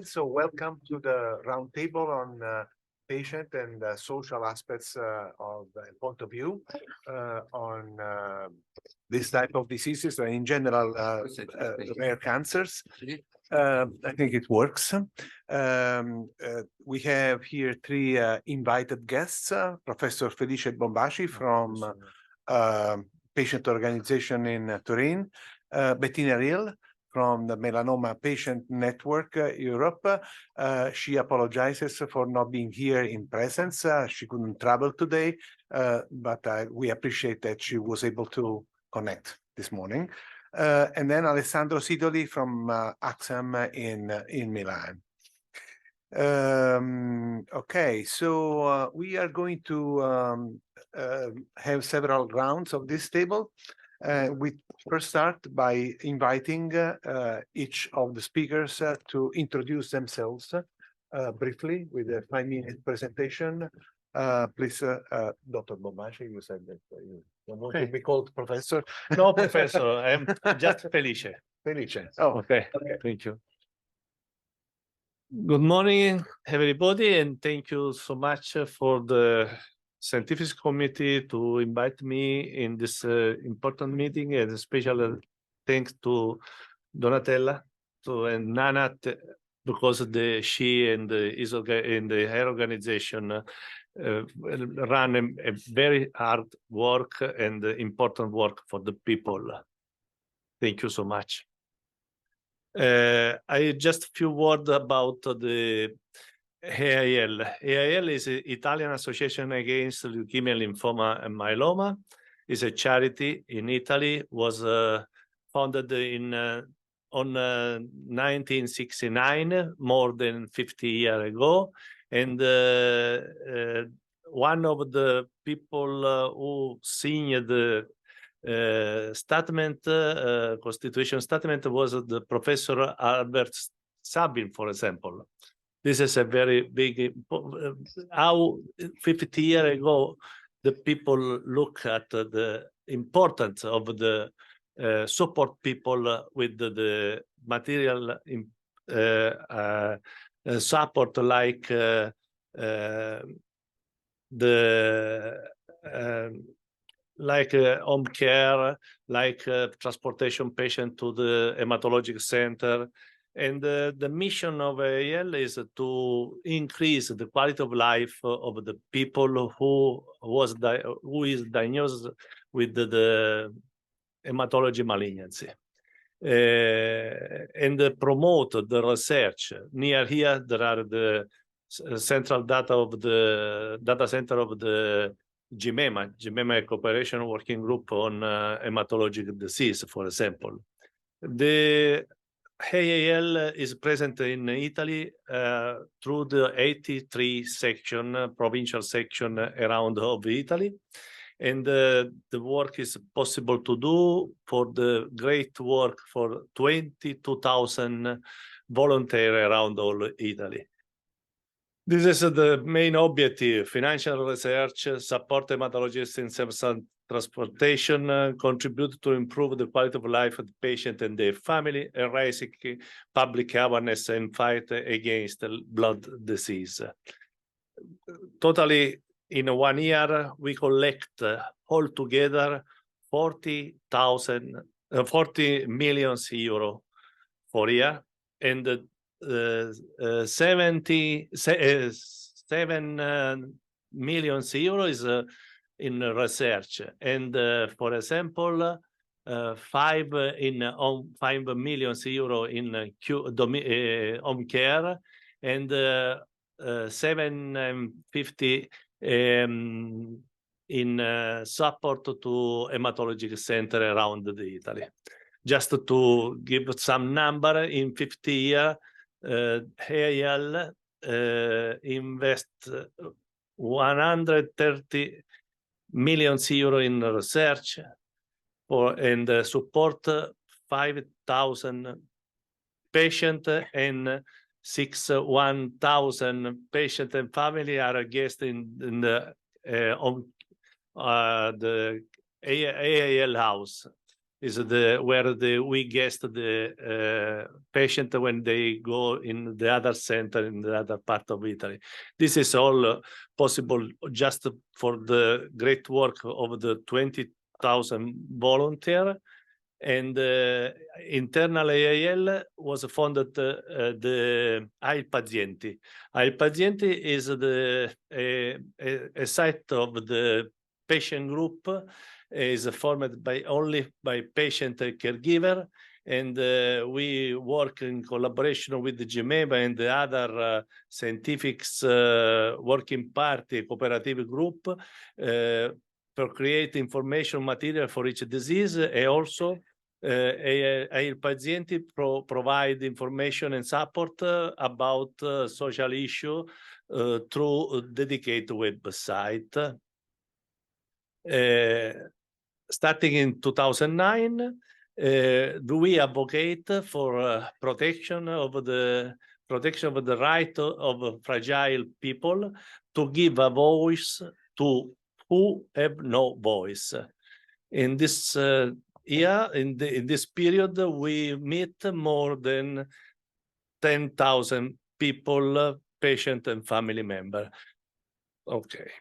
So welcome to the roundtable on patient and social aspects of point of view on this type of diseases and in general rare cancers. I think it works. We have here three invited guests, Professor Felice Bombaci from patient organization in Turin, Bettina Ryll from the Melanoma Patient Network Europe. She apologizes for not being here in presence. She couldn't travel today, but we appreciate that she was able to connect this morning. And then Alessandro Sidoli from AXXAM in Milan. Okay, so we are going to have several rounds of this table. We first start by inviting each of the speakers to introduce themselves briefly with a 5-minute presentation. Please, Dr. Bombaci, you said that you don't want to be called professor. No, professor, I'm just Felice. Felice. Oh, okay. Thank you. Good morning, everybody, and thank you so much for the scientific committee to invite me in this important meeting, and a special thanks to Donatella and Nana, because she and her organization run a very hard work and important work for the people. Thank you so much. I just a few words about the AIL. AIL is the Italian Association Against Leukemia, Lymphoma, and Myeloma. It's a charity in Italy. Was founded on 1969, more than 50 years ago. And one of the people who signed the constitution statement was the Professor Albert Sabin, for example. This is a very big, how 50 years ago, the people look at the importance of the support people with the material support, like home care, like transportation patient to the hematologic center. And the mission of AIL is to increase the quality of life of the people who is diagnosed with the hematology malignancy, and promote the research. Near here, there are the central data of the data center of the GMEMA Cooperation Working Group on hematologic disease, for example. The AIL is present in Italy through the 83 provincial section around of Italy. And the work is possible to do for the great work for 22,000 volunteers around all Italy. This is the main objective: financial research, support hematologists in some transportation, contribute to improve the quality of life of the patient and their family, and raise public awareness and fight against blood disease. Totally, in 1 year, we collect altogether 40 million euro for year, and 77 million euro is in research, and for example, 5 million euro in home care, and 750 in support to hematologic center around Italy. Just to give some number, in 50 years, AIL invest 130 million euro in research and support 5,000 patients, and 1,000 patients and family are guests in the AIL house. is where we guest the patient when they go in the other center in the other part of Italy. This is all possible just for the great work of the 20,000 volunteers. And internal AIL was founded the IRCCS. IRCCS is a site of the patient group, is formed only by patient and caregiver, and we work in collaboration with the GMEMA and the other scientific working party cooperative group to create information material for each disease, and also IRCCS provide information and support about social issue through dedicated website. Starting in 2009, we advocate for protection of the right of fragile people, to give a voice to who have no voice. In this year, in this period, we meet more than 10,000 people, patient and family member. Okay.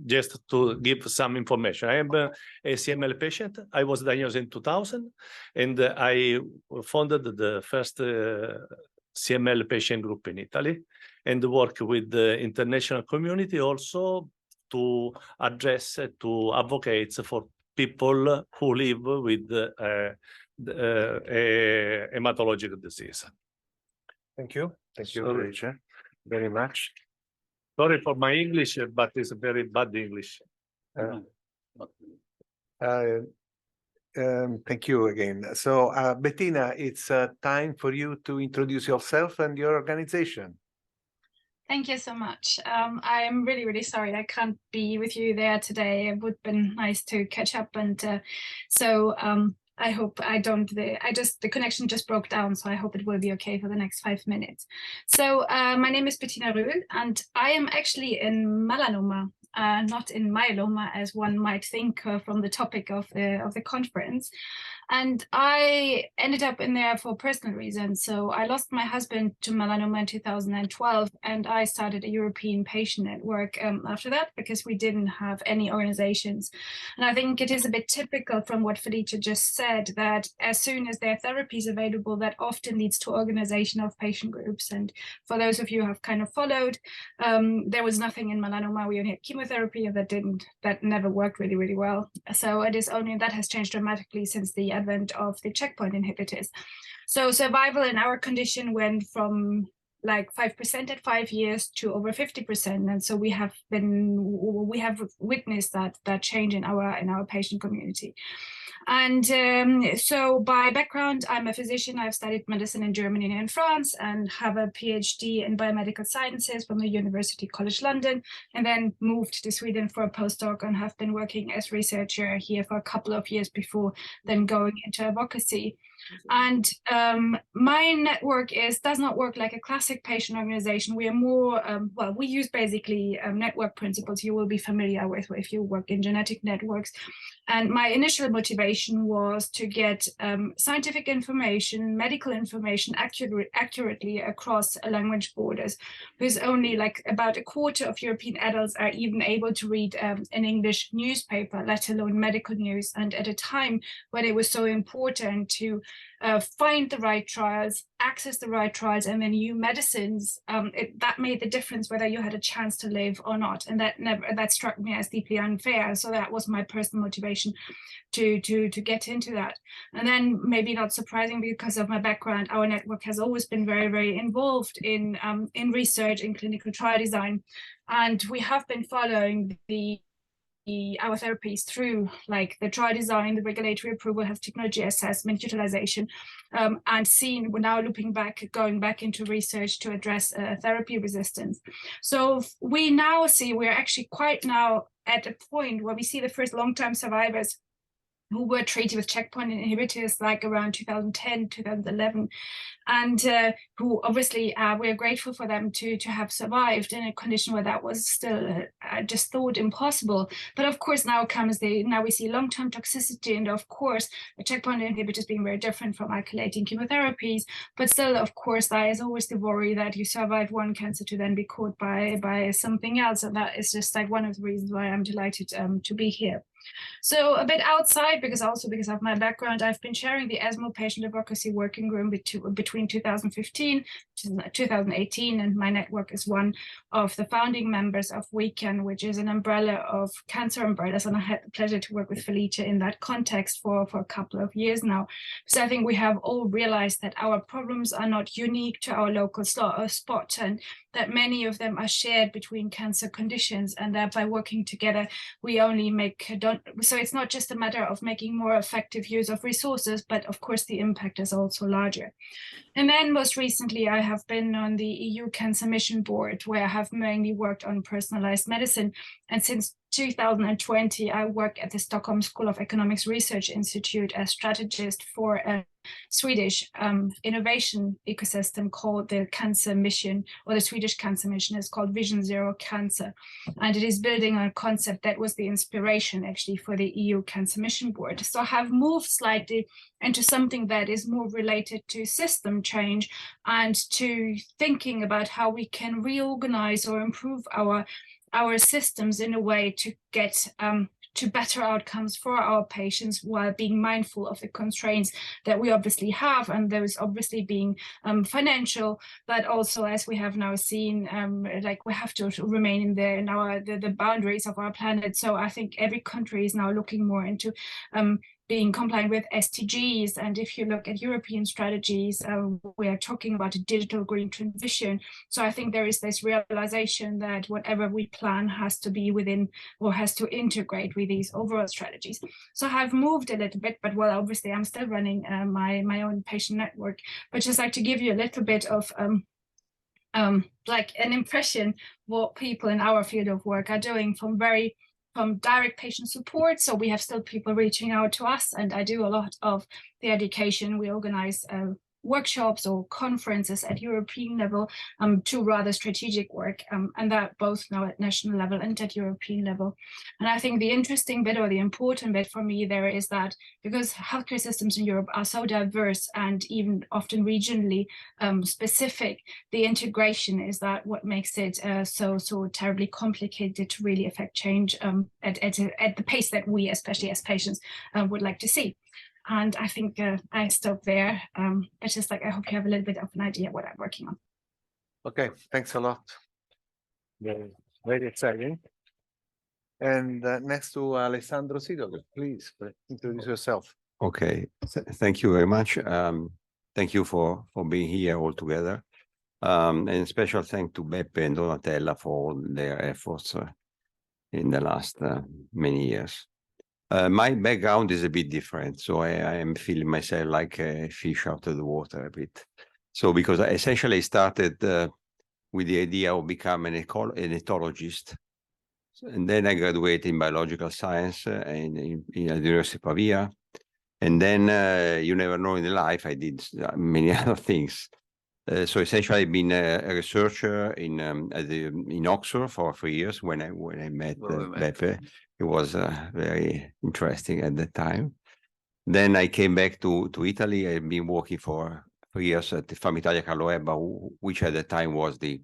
Just to give some information, I am a CML patient. I was diagnosed in 2000, and I founded the first CML patient group in Italy, and work with the international community also to address, to advocate for people who live with a hematological disease. Thank you. Thank you, Richard, very much. Sorry for my English, but it's very bad English. Thank you again. So, Bettina, it's time for you to introduce yourself and your organization. Thank you so much. I am really, really sorry I can't be with you there today. It would have been nice to catch up, and I hope the connection just broke down, so I hope it will be okay for the next 5 minutes. So my name is Bettina Ryll, and I am actually in melanoma, not in myeloma, as one might think from the topic of the conference. And I ended up in there for personal reasons. So I lost my husband to melanoma in 2012, and I started a European patient network after that, because we didn't have any organizations. And I think it is a bit typical from what Felice just said, that as soon as there are therapies available, that often leads to organization of patient groups. And for those of you who have kind of followed, there was nothing in melanoma. We only had chemotherapy, and that never worked really, really well. So it is only that has changed dramatically since the advent of the checkpoint inhibitors. So survival in our condition went from like 5% at 5 years to over 50%, and so we have witnessed that change in our patient community. And so by background, I'm a physician. I've studied medicine in Germany and in France, and have a PhD in biomedical sciences from the University College London, and then moved to Sweden for a postdoc, and have been working as researcher here for a couple of years before then going into advocacy. And my network does not work like a classic patient organization. We are more, we use basically network principles you will be familiar with if you work in genetic networks. And my initial motivation was to get scientific information, medical information accurately across language borders, because only like about a quarter of European adults are even able to read an English newspaper, let alone medical news. And at a time when it was so important to find the right trials, access the right trials, and then new medicines, that made the difference whether you had a chance to live or not. And that struck me as deeply unfair. So that was my personal motivation to get into that. And then, maybe not surprising because of my background, our network has always been very, very involved in research, in clinical trial design. And we have been following our therapies through like the trial design, the regulatory approval, health technology assessment, utilization, and we're now going back into research to address therapy resistance. So we now see we're actually quite now at a point where we see the first long-term survivors who were treated with checkpoint inhibitors like around 2010, 2011, and who obviously we are grateful for them to have survived in a condition where that was still just thought impossible. But of course now we see long-term toxicity, and of course the checkpoint inhibitors being very different from alkylating chemotherapies, but still of course there is always the worry that you survive one cancer to then be caught by something else, and that is just like one of the reasons why I'm delighted to be here. So a bit outside, because of my background, I've been chairing the ESMO Patient Advocacy Working Group between 2015 to 2018, and my network is one of the founding members of WECAN, which is an umbrella of cancer umbrellas, and I had the pleasure to work with Felice in that context for a couple of years now. So I think we have all realized that our problems are not unique to our local spot, and that many of them are shared between cancer conditions, and that by working together we only so it's not just a matter of making more effective use of resources, but of course the impact is also larger. And then most recently I have been on the EU Cancer Mission Board, where I have mainly worked on personalized medicine, and since 2020 I work at the Stockholm School of Economics Research Institute as strategist for a Swedish innovation ecosystem called the Cancer Mission, or the Swedish Cancer Mission is called Vision Zero Cancer, and it is building on a concept that was the inspiration actually for the EU Cancer Mission Board. So I have moved slightly into something that is more related to system change and to thinking about how we can reorganize or improve our systems in a way to get to better outcomes for our patients, while being mindful of the constraints that we obviously have, and those obviously being financial, but also, as we have now seen, like we have to remain in the boundaries of our planet. So I think every country is now looking more into being compliant with SDGs. And if you look at European strategies, we are talking about a digital green transition. So I think there is this realization that whatever we plan has to be within, or has to integrate with these overall strategies. So I have moved a little bit, but well, obviously I'm still running my own patient network, but just like to give you a little bit of like an impression what people in our field of work are doing, from direct patient support. So we have still people reaching out to us, and I do a lot of the education. We organize workshops or conferences at European level to rather strategic work, and that both now at national level and at European level. And I think the interesting bit, or the important bit for me there, is that because healthcare systems in Europe are so diverse and even often regionally specific, the integration is that what makes it so terribly complicated to really affect change at the pace that we, especially as patients, would like to see. And I think I stop there. But just like, I hope you have a little bit of an idea what I'm working on. Okay, thanks a lot. Very, very exciting. And next to Alessandro Sidoli, please introduce yourself. Okay, thank you very much. Thank you for being here all together. And special thanks to Beppe and Donatella for all their efforts in the last many years. My background is a bit different, so I am feeling myself like a fish out of the water a bit. So because I essentially started with the idea of becoming an ethologist, and then I graduated in biological science in the University of Pavia, and then you never know in the life I did many other things. So essentially, I've been a researcher in Oxford for 3 years when I met Beppe. It was very interesting at that time. Then I came back to Italy. I've been working for 3 years at the Farmitalia Carlo Ebba, which at the time was the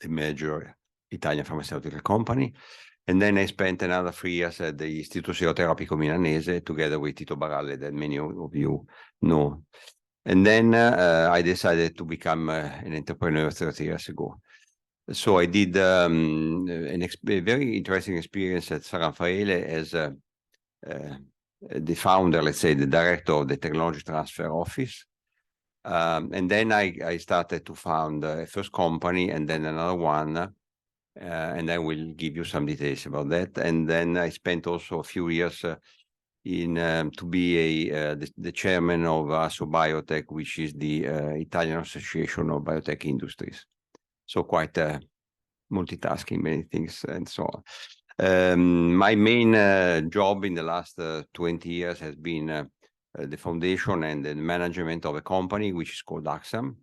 major Italian pharmaceutical company. And then I spent another 3 years at the Istituto Seroterapico Milanese together with Tito Baralle, that many of you know. And then I decided to become an entrepreneur 30 years ago. So I did a very interesting experience at San Raffaele as the founder, let's say, the director of the technology transfer office. And then I started to found a first company and then another one. And I will give you some details about that. And then I spent also a few years to be the chairman of ASO Biotech, which is the Italian Association of Biotech Industries. So quite multitasking, many things and so on. My main job in the last 20 years has been the foundation and the management of a company which is called AXXAM.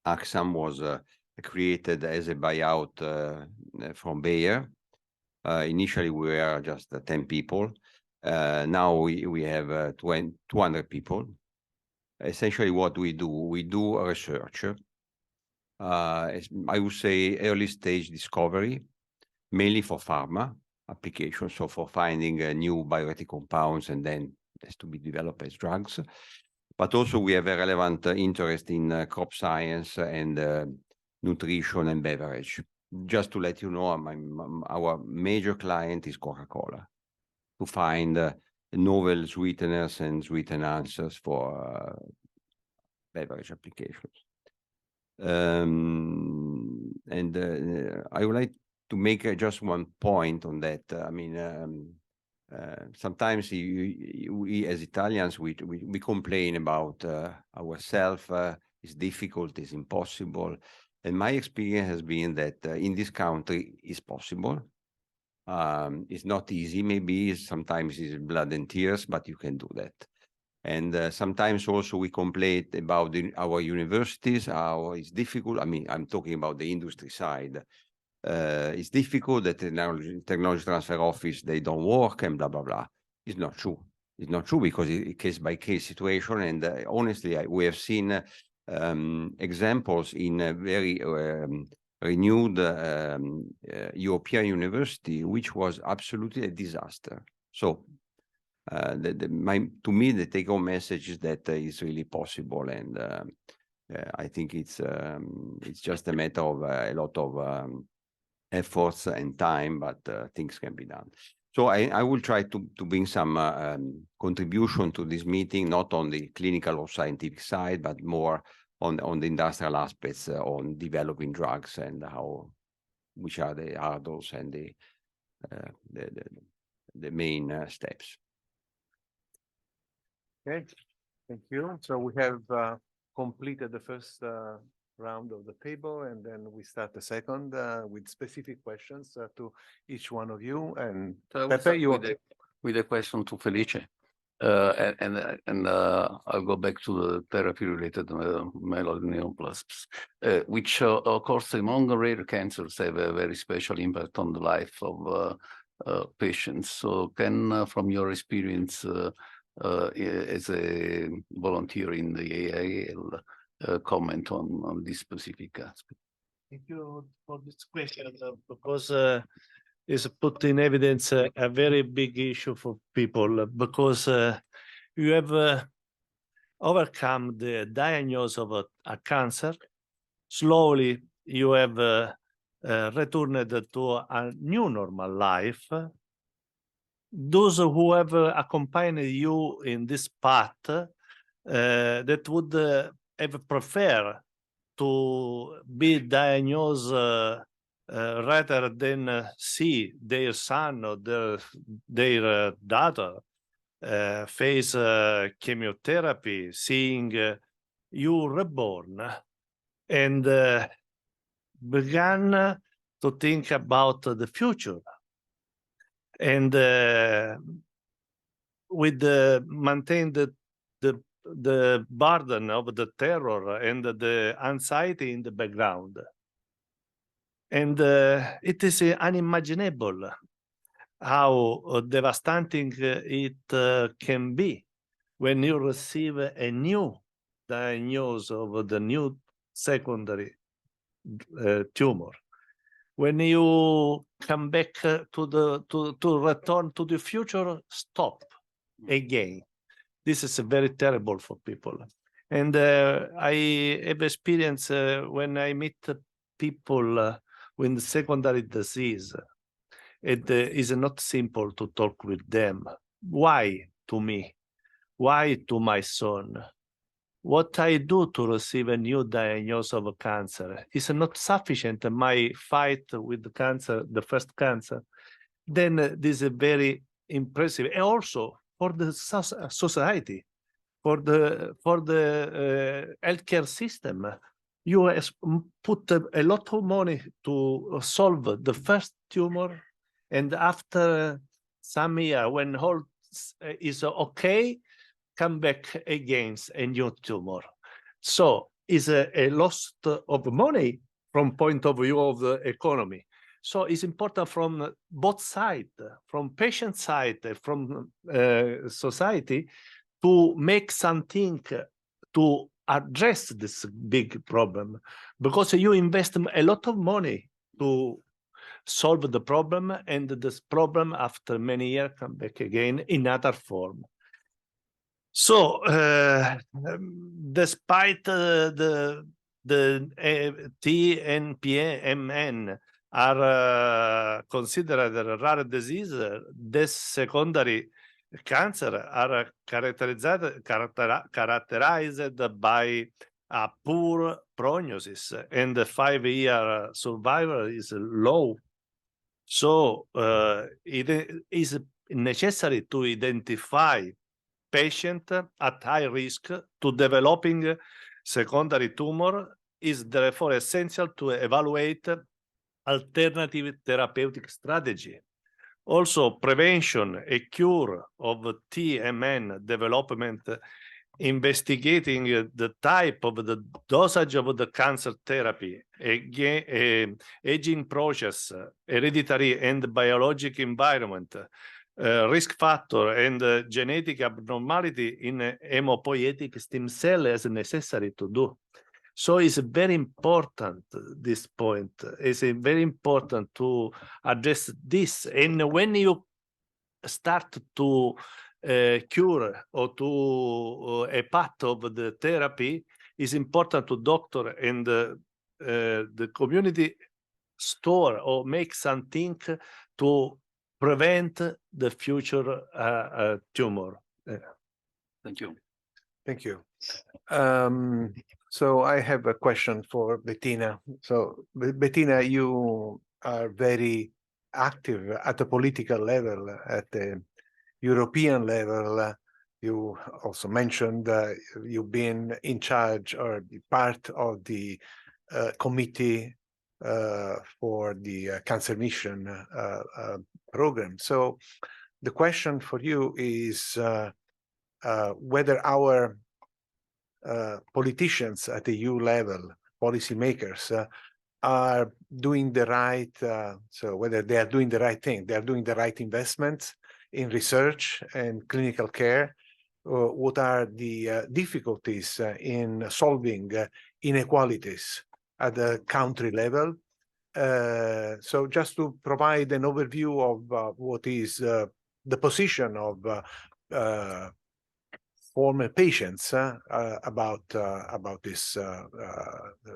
AXXAM was created as a buyout from Bayer. Initially, we were just 10 people. Now we have 200 people. Essentially, what we do research. I would say early stage discovery, mainly for pharma applications, so for finding new bioactive compounds and then has to be developed as drugs. But also we have a relevant interest in crop science and nutrition and beverage. Just to let you know, our major client is Coca-Cola, to find novel sweeteners and sweet enhancers for beverage applications. I would like to make just one point on that. I mean, sometimes we as Italians, we complain about ourselves. It's difficult, it's impossible. And my experience has been that in this country it's possible. It's not easy, maybe sometimes it's blood and tears, but you can do that. And sometimes also we complain about our universities, how it's difficult. I mean, I'm talking about the industry side. It's difficult that technology transfer office, they don't work and blah, blah, blah. It's not true. It's not true because it's a case-by-case situation. And honestly, we have seen examples in a very renewed European university, which was absolutely a disaster. So to me, the take-home message is that it's really possible. And I think it's just a matter of a lot of efforts and time, but things can be done. So I will try to bring some contribution to this meeting, not on the clinical or scientific side, but more on the industrial aspects on developing drugs and which are the hurdles and the main steps. Okay, thank you. So we have completed the first round of the table, and then we start the second with specific questions to each one of you. And So Pepe, you with a question to Felice, and I'll go back to the therapy-related myeloneoplasms, which, of course, among rare cancers have a very special impact on the life of patients. So, from your experience as a volunteer in the AIL, comment on this specific aspect? Thank you for this question, because it's put in evidence a very big issue for people, because you have overcome the diagnosis of a cancer. Slowly, you have returned to a new normal life. Those who have accompanied you in this path, that would have preferred to be diagnosed rather than see their son or their daughter face chemotherapy, seeing you reborn, and began to think about the future. And with maintain the burden of the terror and the anxiety in the background. And it is unimaginable how devastating it can be when you receive a new diagnosis of the new secondary tumor. When you come back to return to the future, stop again. This is very terrible for people. And I have experience when I meet people with secondary disease. It is not simple to talk with them. Why to me? Why to my son? What I do to receive a new diagnosis of cancer is not sufficient. My fight with the cancer, the first cancer, then this is very impressive. And also for the society, for the healthcare system, you have put a lot of money to solve the first tumor, And after some year, when all is okay, come back against a new tumor. So it's a loss of money from point of view of the economy. So it's important from both sides, from patient side, from society, to make something to address this big problem, because you invest a lot of money to solve the problem, and this problem after many years come back again in other form. So despite the TNPMN are considered a rare disease, this secondary cancer are characterized by a poor prognosis, and the 5-year survival is low. So it is necessary to identify patient at high risk to developing secondary tumor. Is therefore essential to evaluate alternative therapeutic strategy. Also, prevention, a cure of TMN development, investigating the type of the dosage of the cancer therapy, aging process, hereditary and biologic environment, risk factor and genetic abnormality in hematopoietic stem cell as necessary to do. So it's very important, this point. It's very important to address this. And when you start to cure or to a path of the therapy, it's important to doctor and the community store or make something to prevent the future tumor. Thank you. Thank you. So I have a question for Bettina. So Bettina, you are very active at the political level, at the European level. You also mentioned you've been in charge or part of the committee for the cancer mission program. So the question for you is whether our politicians at the EU level, policymakers, are doing the right, so whether they are doing the right thing, they are doing the right investments in research and clinical care, what are the difficulties in solving inequalities at the country level. So just to provide an overview of what is the position of former patients about this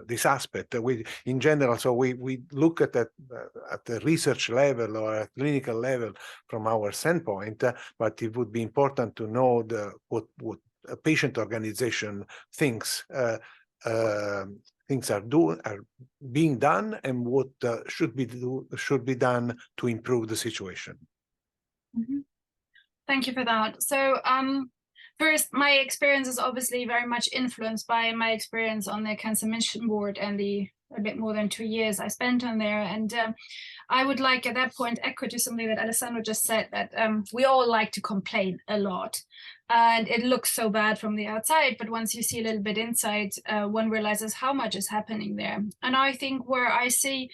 this aspect. We, in general, so we look at that at the research level or at clinical level from our standpoint, but it would be important to know what a patient organization thinks things are being done, and what should be done to improve the situation. Mm-hmm. Thank you for that. So first, my experience is obviously very much influenced by my experience on the Cancer Mission Board and the a bit more than 2 years I spent on there. And I would like at that point echo to something that Alessandro just said, that we all like to complain a lot. And it looks so bad from the outside, but once you see a little bit inside, one realizes how much is happening there. And I think where I see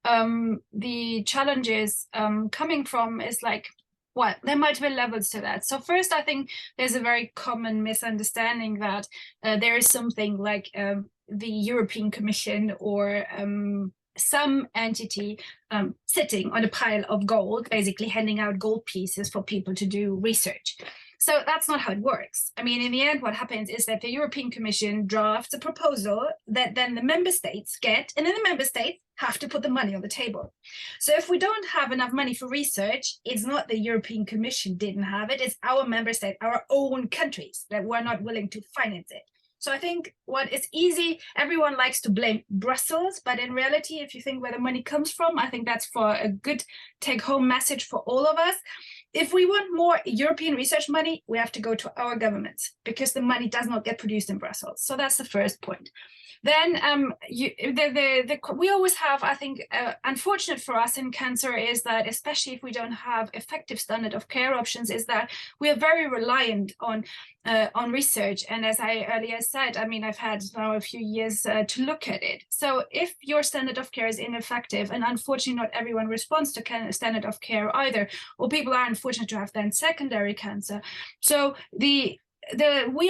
the challenges coming from is like, well, there are multiple levels to that. So first, I think there's a very common misunderstanding that there is something like the European Commission or some entity sitting on a pile of gold, basically handing out gold pieces for people to do research. So that's not how it works. I mean, in the end, what happens is that the European Commission drafts a proposal that then the member states get, and then the member states have to put the money on the table. So if we don't have enough money for research, it's not the European Commission didn't have it, it's our member state, our own countries that were not willing to finance it. So I think what is easy, everyone likes to blame Brussels, but in reality, if you think where the money comes from, I think that's for a good take-home message for all of us. if we want more European research money, we have to go to our governments because the money does not get produced in Brussels. So that's the first point. Then we always have, I think, unfortunate for us in cancer is that, especially if we don't have effective standard of care options, is that we are very reliant on research. And as I earlier said, I mean, I've had now a few years to look at it. So if your standard of care is ineffective, and unfortunately not everyone responds to standard of care either, or people are unfortunate to have then secondary cancer. So we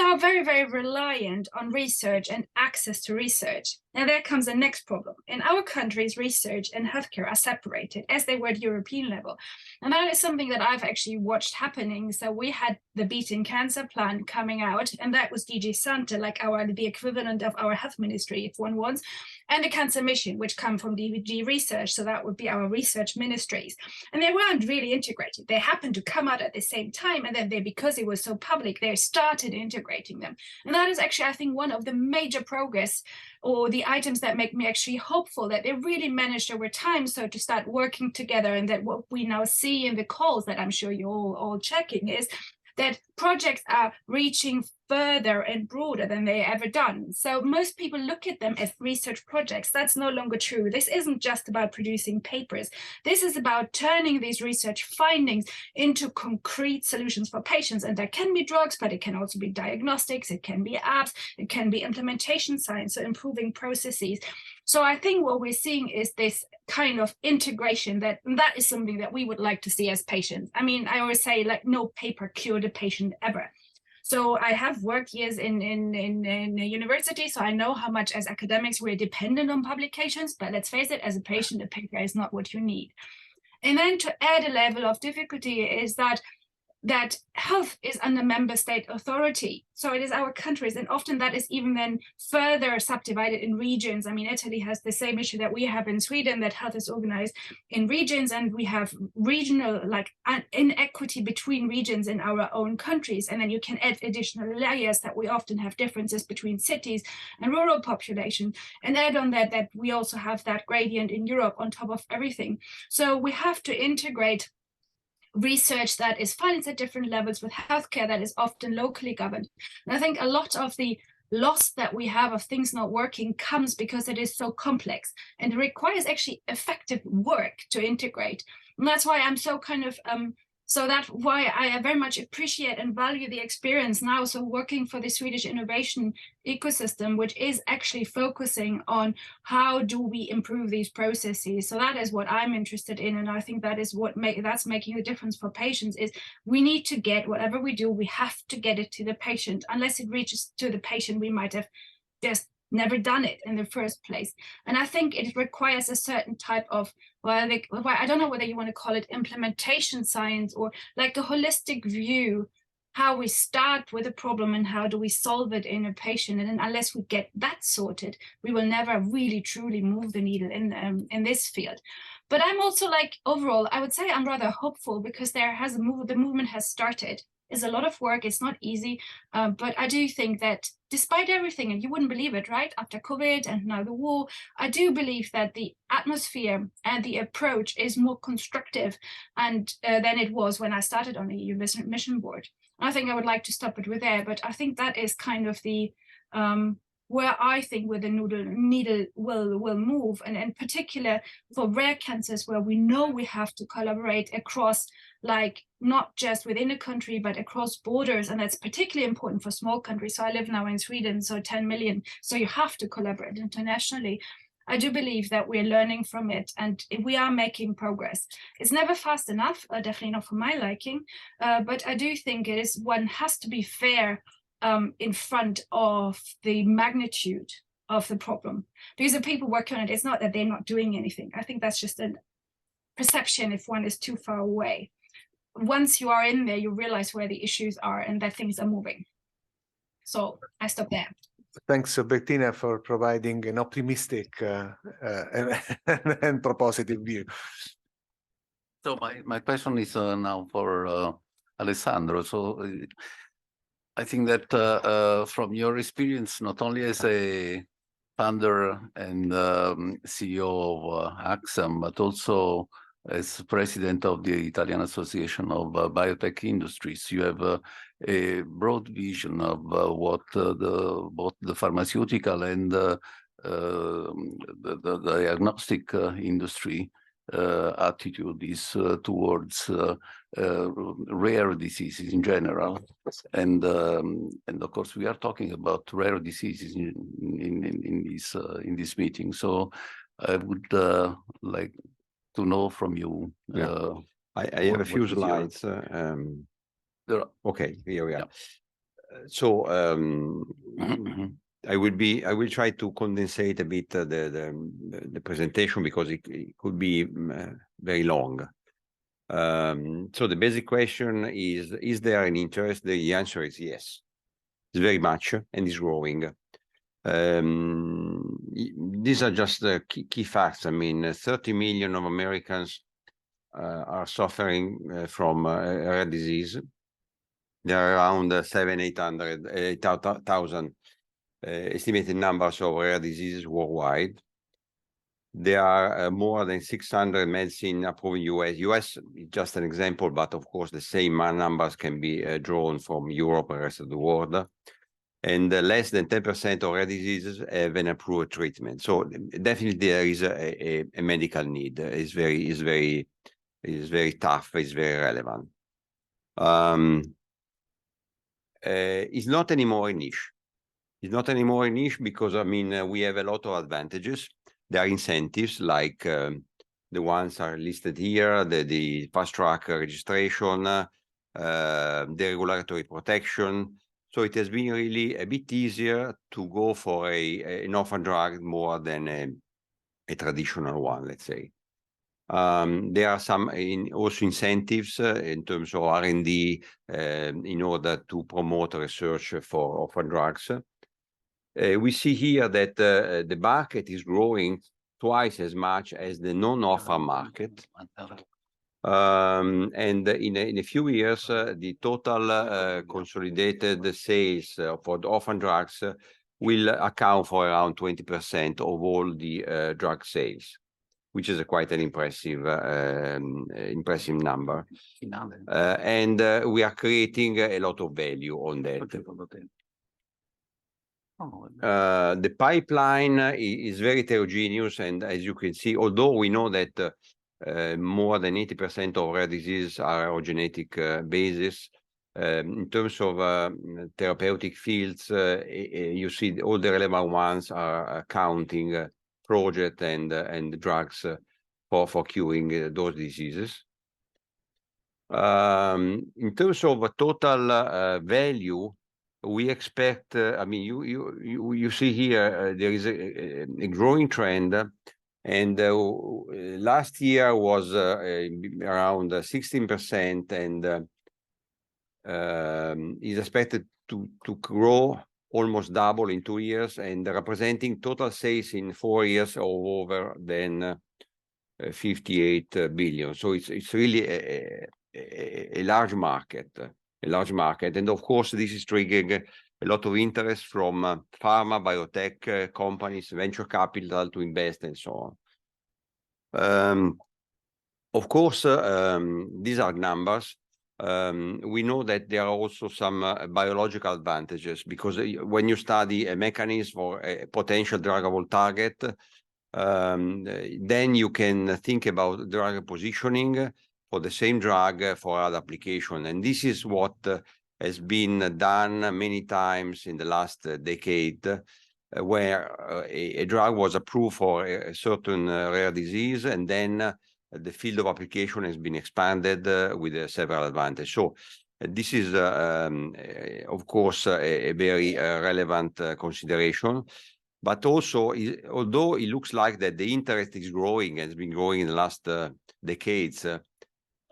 are very, very reliant on research and access to research. And there comes the next problem. In our countries, research and healthcare are separated as they were at European level. And that is something that I've actually watched happening. So we had the Beating Cancer Plan coming out, and that was DG Sante, like the equivalent of our health ministry, if one wants, and the Cancer Mission, which come from DG Research. So that would be our research ministries. And they weren't really integrated. They happened to come out at the same time. And then because it was so public, they started integrating them. And that is actually, I think, one of the major progress or the items that make me actually hopeful that they really managed over time so to start working together, and that what we now see in the calls that I'm sure you're all checking is that projects are reaching further and broader than they ever done. So most people look at them as research projects. That's no longer true. This isn't just about producing papers. This is about turning these research findings into concrete solutions for patients. And that can be drugs, but it can also be diagnostics, it can be apps, it can be implementation science, so improving processes. So I think what we're seeing is this kind of integration that is something that we would like to see as patients. I mean, I always say, like, no paper cured a patient ever. So I have worked years in university, so I know how much as academics we're dependent on publications, but let's face it, as a patient, a paper is not what you need. And then to add a level of difficulty is that health is under member state authority. So it is our countries, and often that is even then further subdivided in regions. I mean, Italy has the same issue that we have in Sweden, that health is organized in regions, and we have regional, like, inequity between regions in our own countries. And then you can add additional layers that we often have differences between cities and rural population, and add on that we also have that gradient in Europe on top of everything. So we have to integrate research that is financed at different levels with healthcare that is often locally governed. And I think a lot of the loss that we have of things not working comes because it is so complex, and it requires actually effective work to integrate. And that's why I'm so kind of so that's why I very much appreciate and value the experience now. So working for the Swedish innovation ecosystem, which is actually focusing on how do we improve these processes. So that is what I'm interested in. And I think that is what that's making the difference for patients, is we need to get whatever we do, we have to get it to the patient. Unless it reaches to the patient, we might have just never done it in the first place. And I think it requires a certain type of, well, I don't know whether you want to call it implementation science, or like a holistic view, how we start with a problem and how do we solve it in a patient. And then unless we get that sorted, we will never really truly move the needle in this field. But I'm also, like, overall, I would say I'm rather hopeful, because the movement has started. It's a lot of work, it's not easy, but I do think that despite everything, and you wouldn't believe it, right? After COVID and now the war, I do believe that the atmosphere and the approach is more constructive than it was when I started on the EU mission board. And I think I would like to stop it with there, but I think that is kind of the where the needle will move, and in particular for rare cancers, where we know we have to collaborate across, like, not just within a country, but across borders. And that's particularly important for small countries. So I live now in Sweden, so 10 million. So you have to collaborate internationally. I do believe that we're learning from it, and we are making progress. It's never fast enough, definitely not for my liking, but I do think one has to be fair in front of the magnitude of the problem. Because the people working on it, it's not that they're not doing anything. I think that's just a perception if one is too far away. Once you are in there, you realize where the issues are and that things are moving. So I stop there. Thanks, Bettina, for providing an optimistic and propositive view. So my question is now for Alessandro. So I think that from your experience, not only as a founder and CEO of AXXAM, but also as president of the Italian Association of Biotech Industries, you have a broad vision of what both the pharmaceutical and the diagnostic industry attitude is towards rare diseases in general, and of course we are talking about rare diseases in this meeting. So I would like to know from you. I have a few slides. Okay, here we are. So I will try to condensate a bit the presentation because it could be very long. So the basic question is there an interest? The answer is yes. It's very much, and it's growing. These are just the key facts. I mean, 30 million of Americans are suffering from rare disease. There are around 8,000 estimated numbers of rare diseases worldwide. There are more than 600 medicine approved in US. US is just an example, but of course the same numbers can be drawn from Europe and the rest of the world. And less than 10% of rare diseases have an approved treatment. So definitely there is a medical need. It's very tough. It's very relevant. It's not anymore a niche. It's not anymore a niche because, I mean, we have a lot of advantages. There are incentives like the ones are listed here, the fast track registration, the regulatory protection. So it has been really a bit easier to go for an orphan drug more than a traditional one, let's say. There are some also incentives in terms of R&D in order to promote research for orphan drugs. We see here that the market is growing twice as much as the non-orphan market. And in a few years, the total consolidated sales for the orphan drugs will account for around 20% of all the drug sales, which is quite an impressive number. And we are creating a lot of value on that. The pipeline is very heterogeneous, and as you can see, although we know that more than 80% of rare diseases are on genetic basis, in terms of therapeutic fields, you see all the relevant ones are counting projects and drugs for curing those diseases. In terms of total value, we expect, I mean, you see here, there is a growing trend, and last year was around 16%, and is expected to grow almost double in 2 years, and representing total sales in 4 years of over than 58 billion. So it's really a large market. And of course, this is triggering a lot of interest from pharma, biotech companies, venture capital to invest, and so on. Of course, these are numbers. We know that there are also some biological advantages, because when you study a mechanism for a potential druggable target, then you can think about drug positioning for the same drug for other application. And this is what has been done many times in the last decade, where a drug was approved for a certain rare disease, and then the field of application has been expanded with several advantages. So this is, of course, a very relevant consideration. But also, although it looks like that the interest is growing and has been growing in the last decades,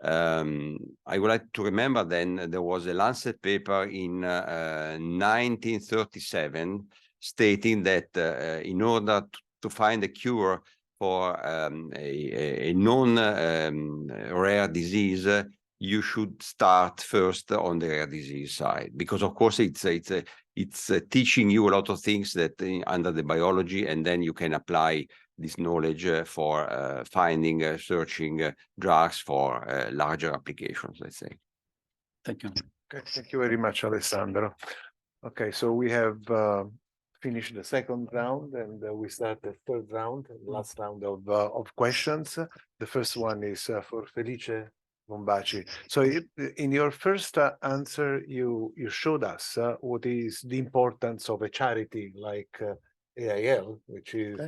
I would like to remember then there was a Lancet paper in 1937 stating that in order to find a cure for a non-rare disease, you should start first on the rare disease side, because of course it's it's teaching you a lot of things that under the biology, and then you can apply this knowledge for finding, searching drugs for larger applications, let's say. Thank you. Okay, thank you very much, Alessandro. Okay, so we have finished the second round, and we start the third round, last round of questions. The first one is for Felice Bombaci. So in your first answer, you showed us what is the importance of a charity like AIL, which is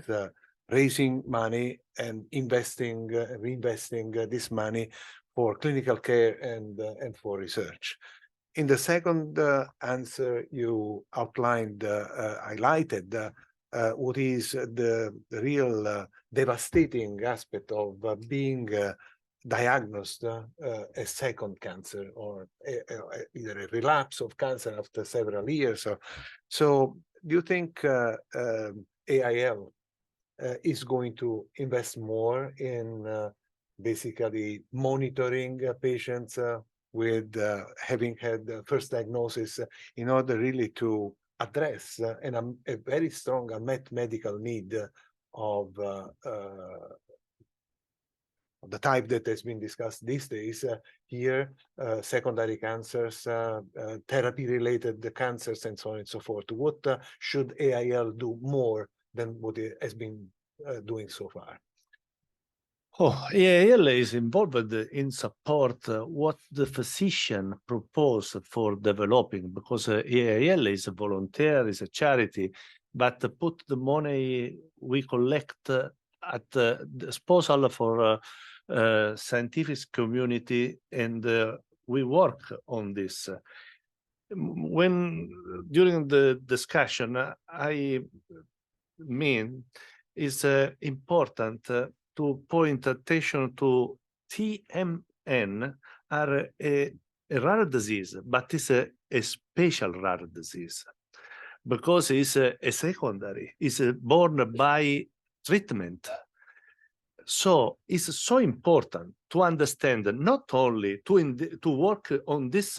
raising money and investing, reinvesting this money for clinical care and for research. In the second answer, you outlined, highlighted what is the real devastating aspect of being diagnosed a second cancer, or either a relapse of cancer after several years. So do you think AIL is going to invest more in basically monitoring patients with having had the first diagnosis in order really to address a very strong unmet medical need of the type that has been discussed these days here, secondary cancers, therapy-related cancers, and so on and so forth. What should AIL do more than what it has been doing so far? Oh, AIL is involved in support what the physician proposed for developing, because AIL is a volunteer, is a charity, but put the money we collect at the disposal for scientific community, and we work on this. When during the discussion, I mean, it's important to point attention to TMN are a rare disease, but it's a special rare disease because it's a secondary, it's born by treatment. So it's so important to understand not only to work on this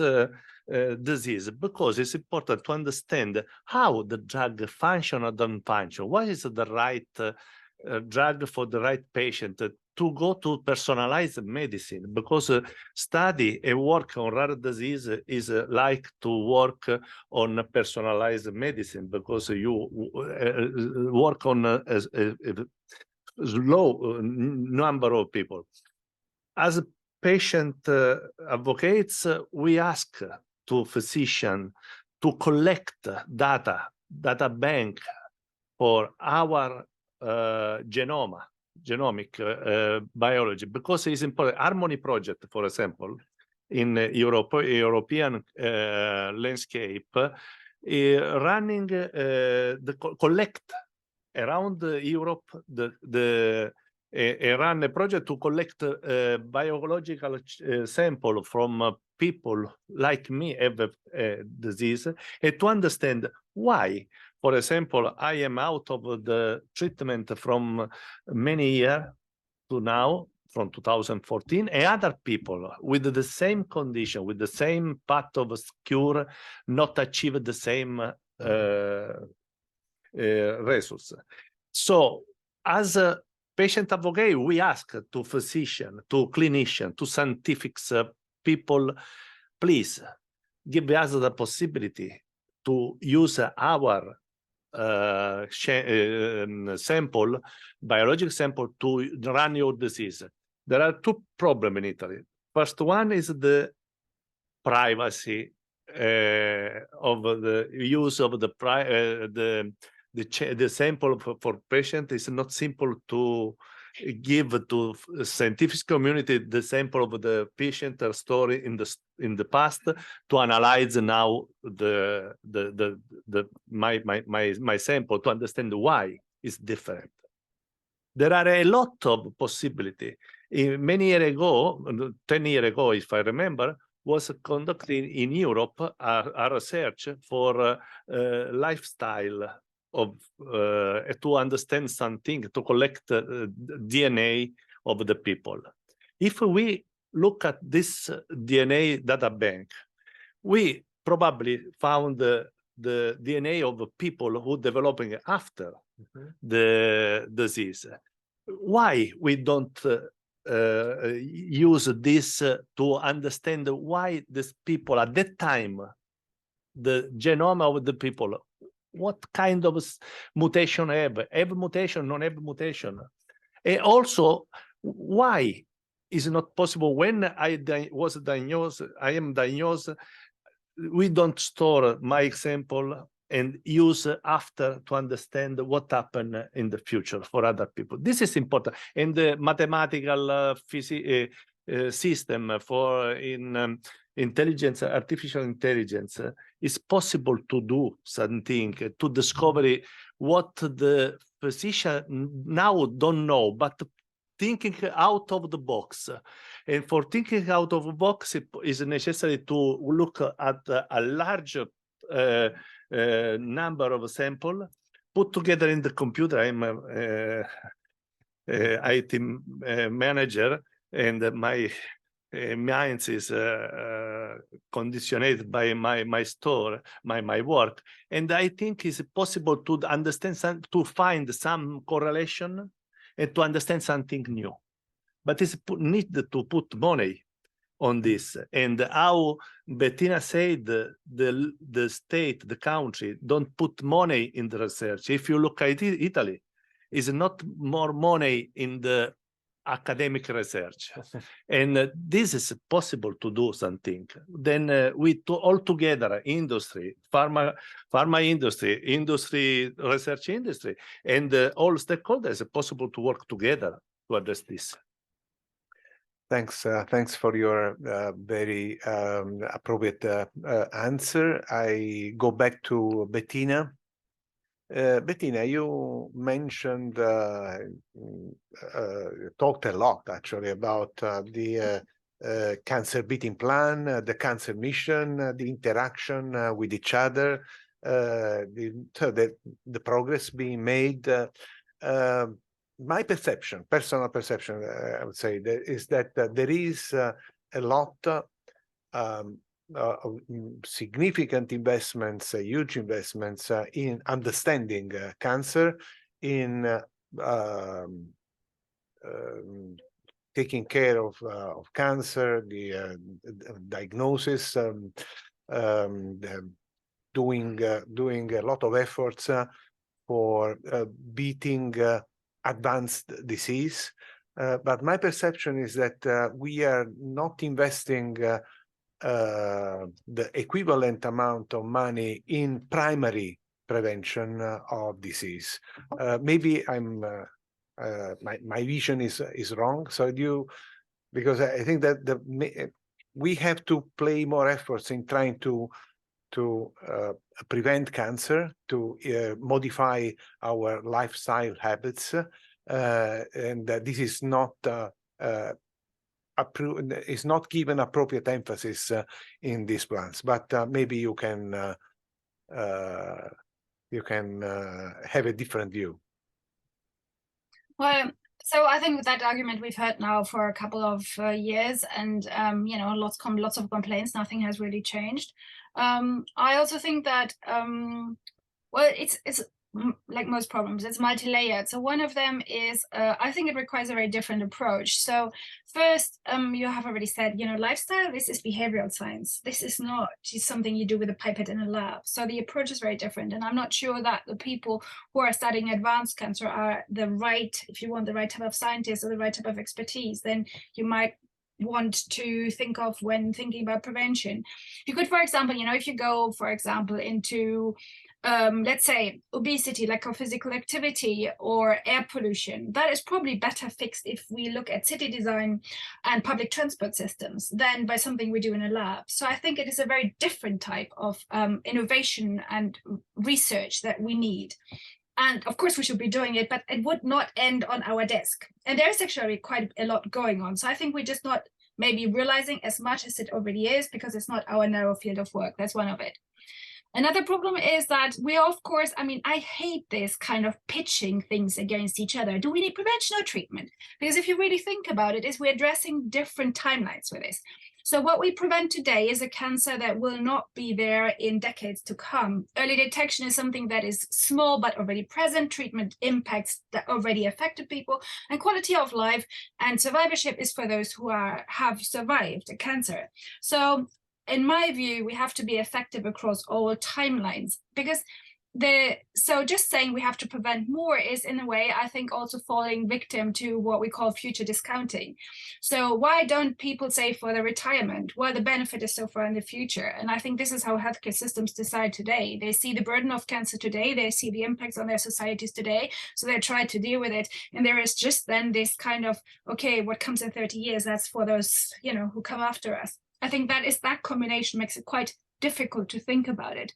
disease, because it's important to understand how the drug function or doesn't function. What is the right drug for the right patient, to go to personalized medicine, because study and work on rare disease is like to work on personalized medicine, because you work on a low number of people. As patient advocates, we ask to physician to collect data bank for our genomic biology, because it's important. Harmony project, for example, in European landscape, running the collect around Europe, run a project to collect biological sample from people like me have a disease, and to understand why. For example, I am out of the treatment from many years to now, from 2014, and other people with the same condition, with the same path of cure, not achieve the same results. So as a patient advocate, we ask to physician, to clinician, to scientific people, please give us the possibility to use our sample, biological sample, to run your disease. There are two problems in Italy. First one is the privacy of the use of the sample for patient. Is not simple to give to scientific community the sample of the patient story in the past, to analyze now my sample, to understand why it's different. There are a lot of possibility. Many years ago, 10 years ago, if I remember, was conducted in Europe a research for lifestyle of to understand something, to collect DNA of the people. If we look at this DNA data bank, we probably found the DNA of people who developing after the disease. Why we don't use this to understand why these people at that time, the genome of the people, what kind of mutation have mutation, non have mutation, and also why is it not possible when I am diagnosed, we don't store my example and use after to understand what happened in the future for other people. This is important. And the mathematical system for intelligence, artificial intelligence, is possible to do something, to discover what the physician now don't know, but thinking out of the box. And for thinking out of the box, it is necessary to look at a large number of samples, put together in the computer. I'm a IT manager, and my mind is conditioned by my store, my work. And I think it's possible to understand, to find some correlation and to understand something new. But it's need to put money on this. And how Bettina said, the state, the country, don't put money in the research. If you look at Italy, is not more money in the academic research. And this is possible to do something. Then we all together, industry, pharma industry, research industry, and all stakeholders, are possible to work together to address this. Thanks for your very appropriate answer. I go back to Bettina. Bettina, you mentioned, talked a lot actually about the cancer beating plan, the cancer mission, the interaction with each other, the progress being made. My perception, personal perception, I would say, is that there is a lot significant investments, huge investments in understanding cancer, in taking care of cancer, the diagnosis, doing a lot of efforts for beating advanced disease. But my perception is that we are not investing the equivalent amount of money in primary prevention of disease. Maybe I'm my vision is wrong. So because I think that we have to play more efforts in trying to prevent cancer, to modify our lifestyle habits, and this is not is not given appropriate emphasis in these plans. But maybe you can have a different view. Well, so I think that argument we've heard now for a couple of years, and you know, lots of complaints. Nothing has really changed. I also think that well, it's like most problems, it's multi-layered. So one of them is I think it requires a very different approach. So first, you have already said, you know, lifestyle, this is behavioral science. This is not just something you do with a pipette in a lab. So the approach is very different. And I'm not sure that the people who are studying advanced cancer are the right, if you want the right type of scientists or the right type of expertise, then you might want to think of when thinking about prevention. You could, for example, you know, if you go, for example, into let's say obesity, lack of physical activity, or air pollution, that is probably better fixed if we look at city design and public transport systems than by something we do in a lab. So I think it is a very different type of innovation and research that we need. And of course we should be doing it, but it would not end on our desk. And there is actually quite a lot going on. So I think we're just not maybe realizing as much as it already is, because it's not our narrow field of work. That's one of it. Another problem is that we are, of course, I mean, I hate this kind of pitching things against each other. Do we need prevention or treatment? Because if you really think about it, we're addressing different timelines with this. So what we prevent today is a cancer that will not be there in decades to come. Early detection is something that is small but already present. Treatment impacts that already affected people, and quality of life and survivorship is for those who have survived a cancer. So in my view, we have to be effective across all timelines, because so just saying we have to prevent more is, in a way, I think, also falling victim to what we call future discounting. So why don't people save for their retirement? Well, the benefit is so far in the future. And I think this is how healthcare systems decide today. They see the burden of cancer today, they see the impacts on their societies today, so they try to deal with it. And there is just then this kind of, okay, what comes in 30 years, that's for those, you know, who come after us. I think that combination makes it quite difficult to think about it.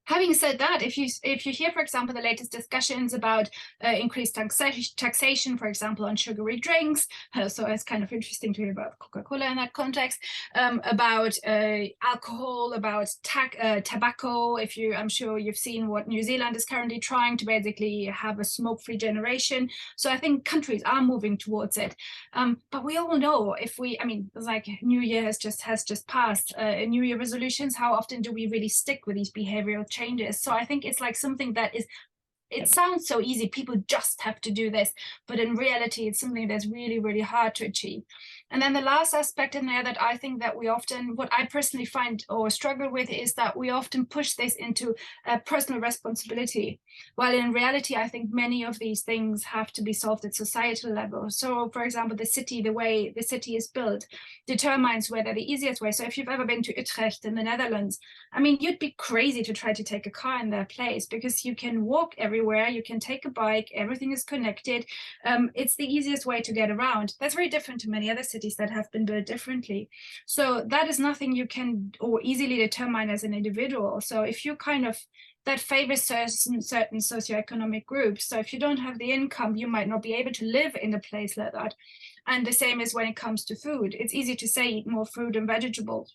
Having said that, if you hear, for example, the latest discussions about increased taxation, for example, on sugary drinks, so it's kind of interesting to hear about Coca-Cola in that context, about alcohol, about tobacco. I'm sure you've seen what New Zealand is currently trying to basically have a smoke-free generation. So I think countries are moving towards it. But we all know, it's like New Year has just passed. New Year resolutions, how often do we really stick with these behavioral changes? So I think it's like something that is, it sounds so easy, people just have to do this, but in reality it's something that's really, really hard to achieve. And then the last aspect in there that I think that we often, what I personally find or struggle with, is that we often push this into a personal responsibility, while in reality I think many of these things have to be solved at societal level. So for example, the way the city is built determines whether the easiest way. So if you've ever been to Utrecht in the Netherlands, I mean, you'd be crazy to try to take a car in their place, because you can walk everywhere, you can take a bike, everything is connected. It's the easiest way to get around. That's very different to many other cities that have been built differently. So that is nothing you can or easily determine as an individual. So if you that favors certain socioeconomic groups, so if you don't have the income, you might not be able to live in a place like that. And the same is when it comes to food. It's easy to say eat more fruit and vegetables.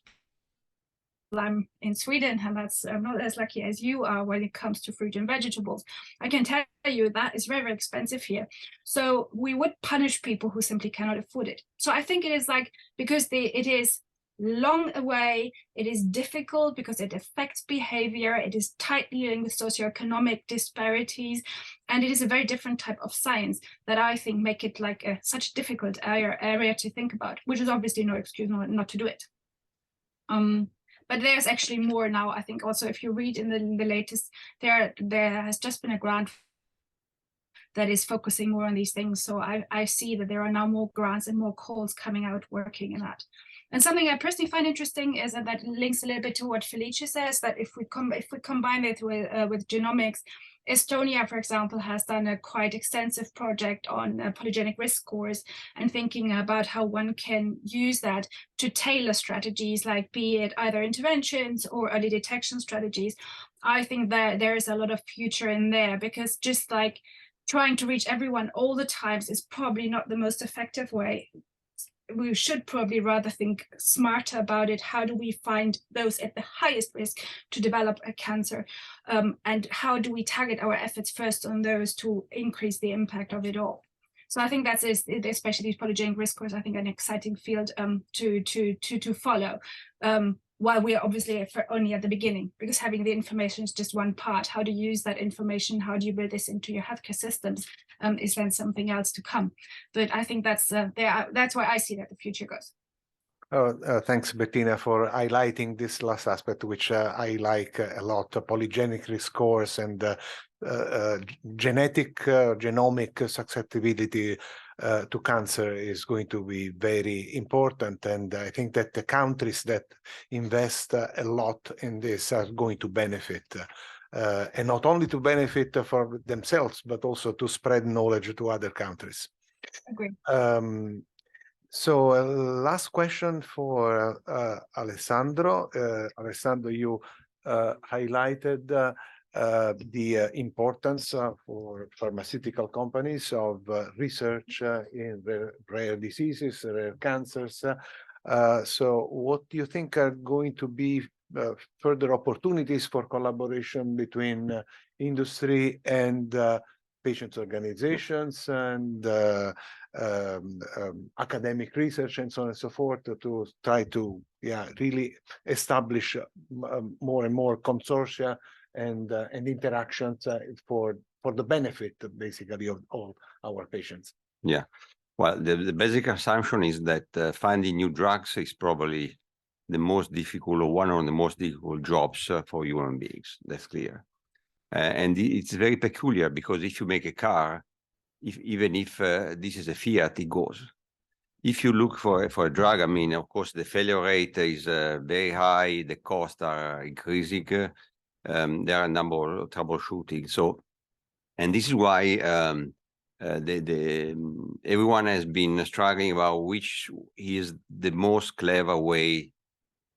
I'm in Sweden, and I'm not as lucky as you are when it comes to fruit and vegetables. I can tell you that is very, very expensive here. So we would punish people who simply cannot afford it. So I think it is like, because it is long away, it is difficult because it affects behavior, it is tightly linked with socioeconomic disparities, and it is a very different type of science that I think make it like such a difficult area to think about, which is obviously no excuse not to do it. But there's actually more now. I think also, if you read in the latest, there has just been a grant that is focusing more on these things. So I see that there are now more grants and more calls coming out working in that. And something I personally find interesting is that links a little bit to what Felice says, that if we combine it with genomics, Estonia, for example, has done a quite extensive project on polygenic risk scores, and thinking about how one can use that to tailor strategies, like be it either interventions or early detection strategies. I think that there is a lot of future in there, because just like trying to reach everyone all the times is probably not the most effective way. We should probably rather think smarter about it. How do we find those at the highest risk to develop a cancer? And how do we target our efforts first on those to increase the impact of it all? So I think that's especially these polygenic risk scores, I think, an exciting field to follow. While we are obviously only at the beginning, because having the information is just one part. How to use that information, how do you build this into your healthcare systems, is then something else to come. But I think that's where I see that the future goes. Thanks, Bettina, for highlighting this last aspect, which I like a lot. Polygenic risk scores and genomic susceptibility to cancer is going to be very important. And I think that the countries that invest a lot in this are going to benefit. And not only to benefit for themselves, but also to spread knowledge to other countries. Agree. So last question for Alessandro. Alessandro, you highlighted the importance for pharmaceutical companies of research in rare diseases, rare cancers. So what do you think are going to be further opportunities for collaboration between industry and patients organizations and academic research and so on and so forth to try to really establish more and more consortia and interactions for the benefit basically of all our patients. Yeah, well, the basic assumption is that finding new drugs is probably the most difficult, or one of the most difficult jobs for human beings. That's clear. And it's very peculiar because if you make a car, even if this is a Fiat, it goes. If you look for a drug, I mean, of course, the failure rate is very high, the costs are increasing, there are a number of troubleshooting. So, and this is why everyone has been struggling about which is the most clever way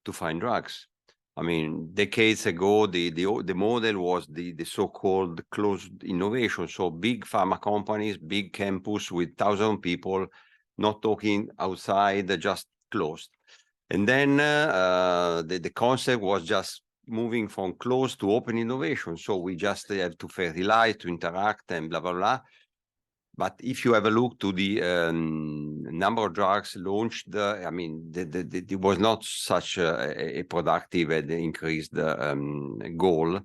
to find drugs. I mean, decades ago, the model was the so-called closed innovation. So big pharma companies, big campus with 1,000 people, not talking outside, just closed. And then the concept was just moving from closed to open innovation. So we just have to fertilize, to interact, and blah, blah, blah. But if you have a look to the number of drugs launched, I mean, it was not such a productive and increased goal.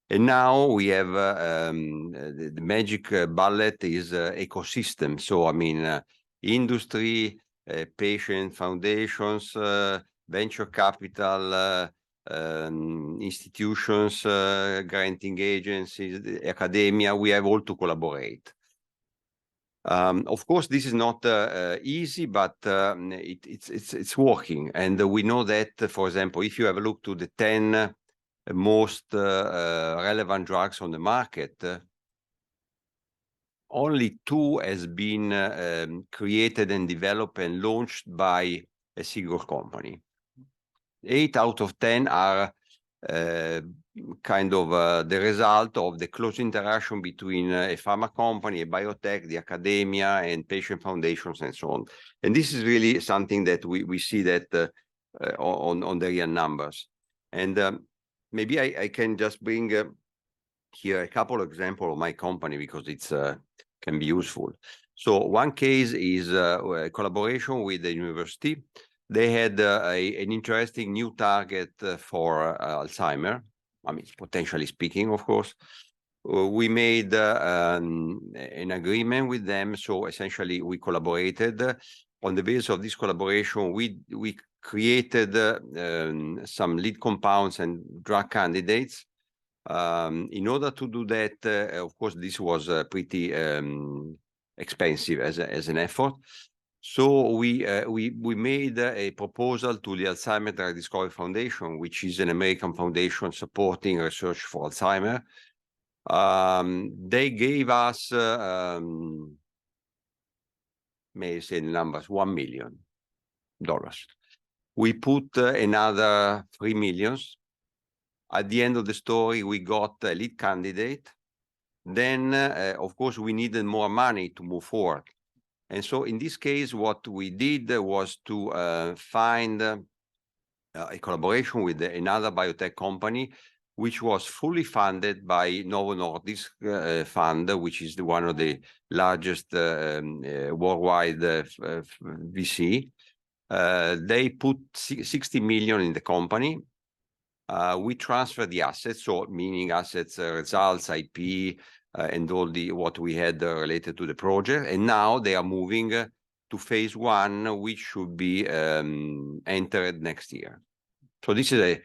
And now we have the magic bullet is ecosystem. So, I mean, industry, patient foundations, venture capital, institutions, granting agencies, academia, we have all to collaborate. Of course, this is not easy, but it's working. And we know that, for example, if you have a look to the 10 most relevant drugs on the market, only 2 has been created and developed and launched by a single company. 8 out of 10 are kind of the result of the close interaction between a pharma company, a biotech, the academia, and patient foundations, and so on. And this is really something that we see that on the real numbers. And maybe I can just bring here a couple of examples of my company because it's can be useful. So one case is a collaboration with the university. They had an interesting new target for Alzheimer. I mean, potentially speaking, of course. We made an agreement with them. So essentially, we collaborated. On the basis of this collaboration, we created some lead compounds and drug candidates. In order to do that, of course, this was pretty expensive as an effort. So we made a proposal to the Alzheimer Drug Discovery Foundation, which is an American foundation supporting research for Alzheimer. They gave us, may I say the numbers, $1 million. We put another $3 million. At the end of the story, we got a lead candidate. Then, of course, we needed more money to move forward. And so in this case, what we did was to find a collaboration with another biotech company, which was fully funded by Novo Nordisk fund, which is one of the largest worldwide VC. They put 60 million in the company. We transferred the assets, so meaning assets, results, IP, and all what we had related to the project. And now they are moving to phase 1, which should be entered next year. So this is a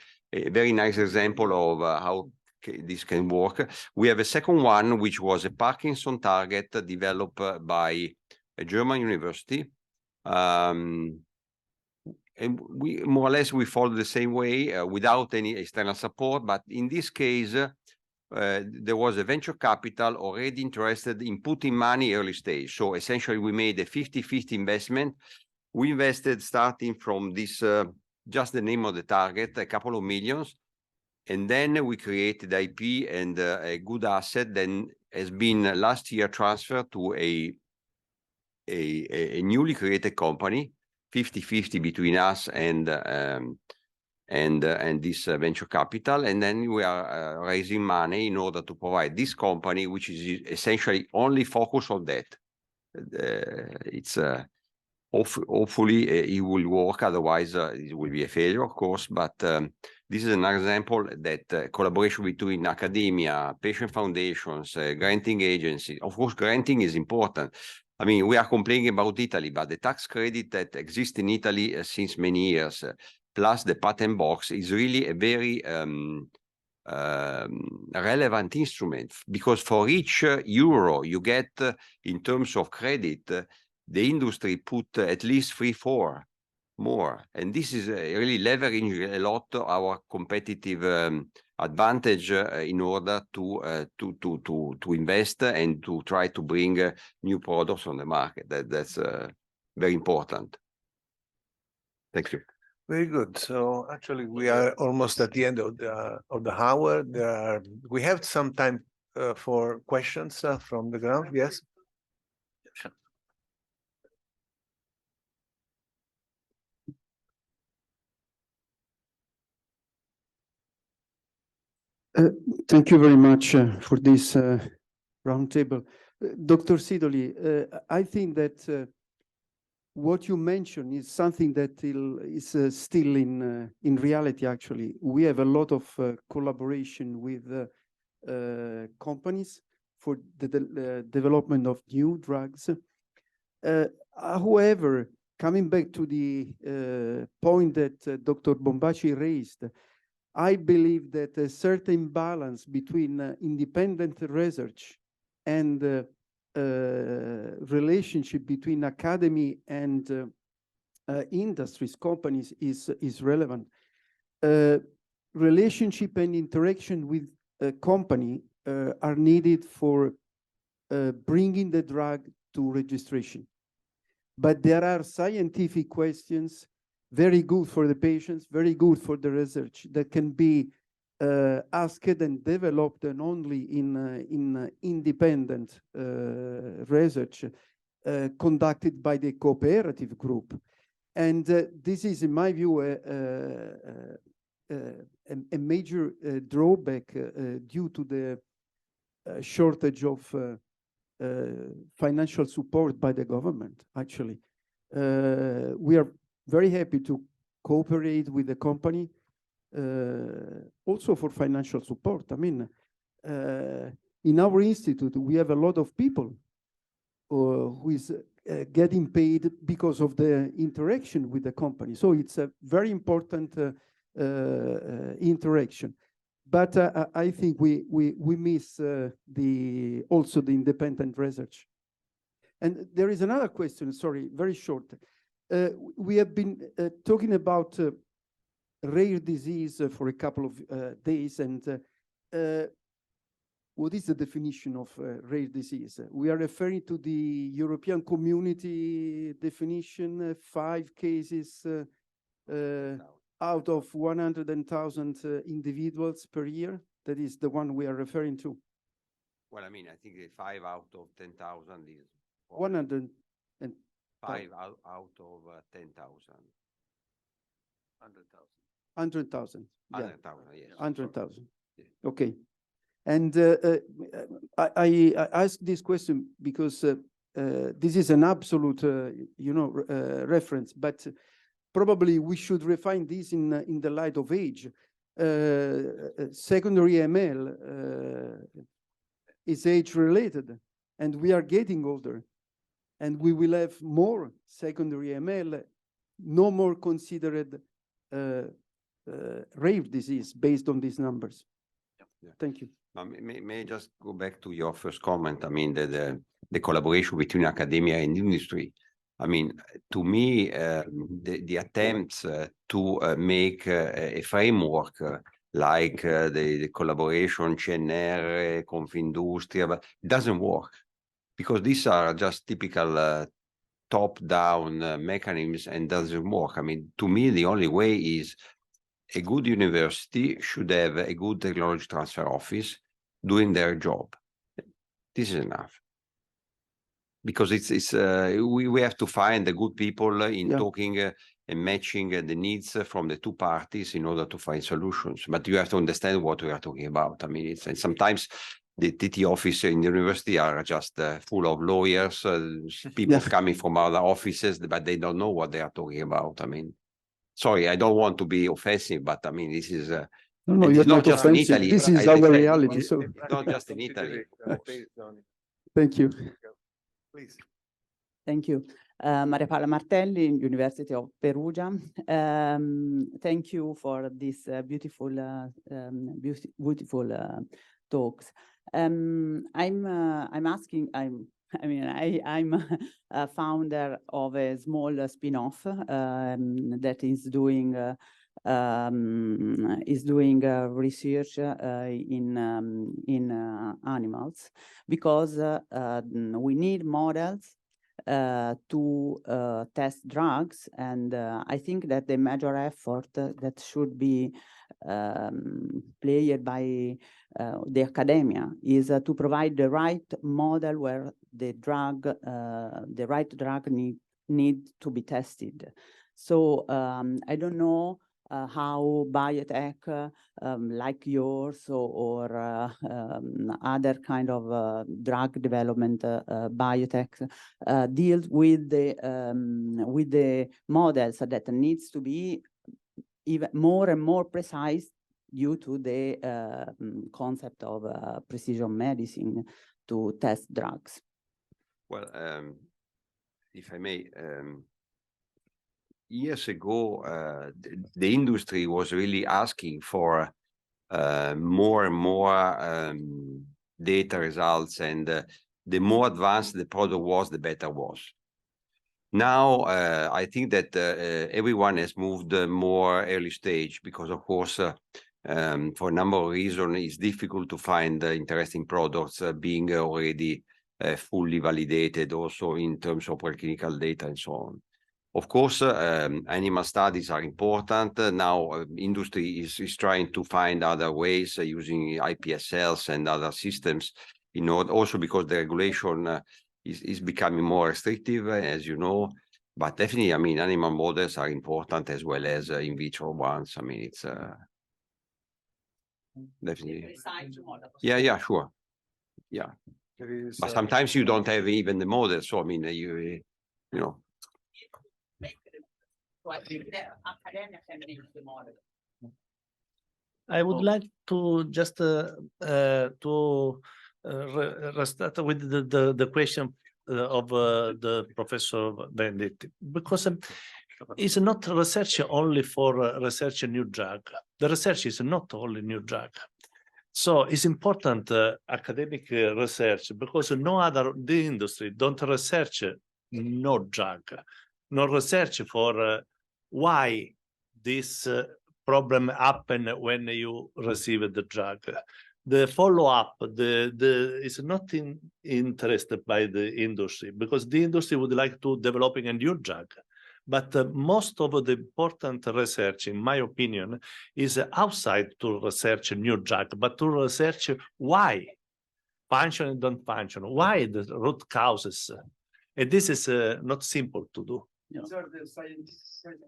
very nice example of how this can work. We have a second one, which was a Parkinson target developed by a German university. And we more or less, we follow the same way without any external support. But in this case, there was a venture capital already interested in putting money early stage. So essentially, we made a 50-50 investment. We invested starting from this, just the name of the target, a couple of millions. And then we created IP and a good asset. Then has been last year transferred to a newly created company, 50-50 between us and and this venture capital, and then we are raising money in order to provide this company, which is essentially only focused on that. It's hopefully it will work, otherwise it will be a failure, of course, but this is an example that collaboration between academia, patient foundations, granting agencies. Of course, granting is important. I mean, we are complaining about Italy, but the tax credit that exists in Italy since many years, plus the patent box, is really a very relevant instrument, because for each euro you get in terms of credit, the industry put at least 3-4 more, and this is really leveraging a lot our competitive advantage in order to invest and to try to bring new products on the market. That's very important. Thank you. Very good. So actually, we are almost at the end of the hour. We have some time for questions from the ground. Yes. Sure. Thank you very much for this roundtable. Dr. Sidoli, I think that what you mentioned is something that is still in reality, actually. We have a lot of collaboration with companies for the development of new drugs. However, coming back to the point that Dr. Bombaci raised, I believe that a certain balance between independent research and relationship between academy and industries, companies is relevant. Relationship and interaction with a company are needed for bringing the drug to registration. But there are scientific questions, very good for the patients, very good for the research, that can be asked and developed and only in independent research conducted by the cooperative group. And this is, in my view, a major drawback due to the shortage of financial support by the government, actually. We are very happy to cooperate with the company, also for financial support. I mean, in our institute, we have a lot of people who is getting paid because of the interaction with the company. So it's a very important interaction. But I think we miss also the independent research. And there is another question, sorry, very short. We have been talking about rare disease for a couple of days, and what is the definition of rare disease? We are referring to the European Community definition, 5 cases out of 100,000 individuals per year. That is the one we are referring to. Well, I mean, I think 5 out of 10,000 is 100 and 5 out of 10,000. 100,000. 100,000, yes. 100,000. Yeah. Okay. And I ask this question because this is an absolute, reference, but probably we should refine this in the light of age. Secondary ML is age-related, and we are getting older, and we will have more secondary ML, no more considered rare disease based on these numbers. Yeah. Thank you. May I just go back to your first comment? I mean, the collaboration between academia and industry. I mean, to me, the attempts to make a framework like the collaboration CNR, Confindustria, but it doesn't work, because these are just typical top-down mechanisms and doesn't work. I mean, to me, the only way is a good university should have a good technology transfer office doing their job. This is enough. because we have to find the good people in Yeah. talking and matching the needs from the two parties in order to find solutions. But you have to understand what we are talking about. I mean, and sometimes the TT office in the university are just full of lawyers, people coming from other offices, but they don't know what they are talking about. I mean, sorry, I don't want to be offensive, but I mean, this is no, you're not just in offensive. Italy. This is our reality. So Not just in Italy. thank you. Please. Thank you. Maria Paola Martelli, University of Perugia. Thank you for this beautiful talks. I'm a founder of a small spin-off that is doing research in animals, because we need models to test drugs, and I think that the major effort that should be played by the academia is to provide the right model where the right drug need to be tested. So I don't know how biotech like yours or other kind of drug development biotech deals with the models that needs to be even more and more precise due to the concept of precision medicine to test drugs. Well, if I may, years ago, the industry was really asking for more and more data results, and the more advanced the product was, the better was. Now, I think that everyone has moved more early stage because, of course, for a number of reasons, it's difficult to find interesting products being already fully validated, also in terms of preclinical data and so on. Of course, animal studies are important. Now, industry is trying to find other ways using iPSLs and other systems, in order, also because the regulation is becoming more restrictive, as you know. But definitely, I mean, animal models are important as well as in vitro ones. I mean, it's definitely. Yeah, sure. Yeah. But sometimes you don't have even the model. So, I mean, you know. I would like to just restart with the question of the Professor Venditti, because it's not research only for research a new drug. The research is not only new drug. So it's important academic research, because the industry don't research no drug, no research for why this problem happen when you receive the drug. The follow-up is not interested by the industry, because the industry would like to developing a new drug. But most of the important research, in my opinion, is outside to research a new drug, but to research why function and don't function, why the root causes. And this is not simple to do.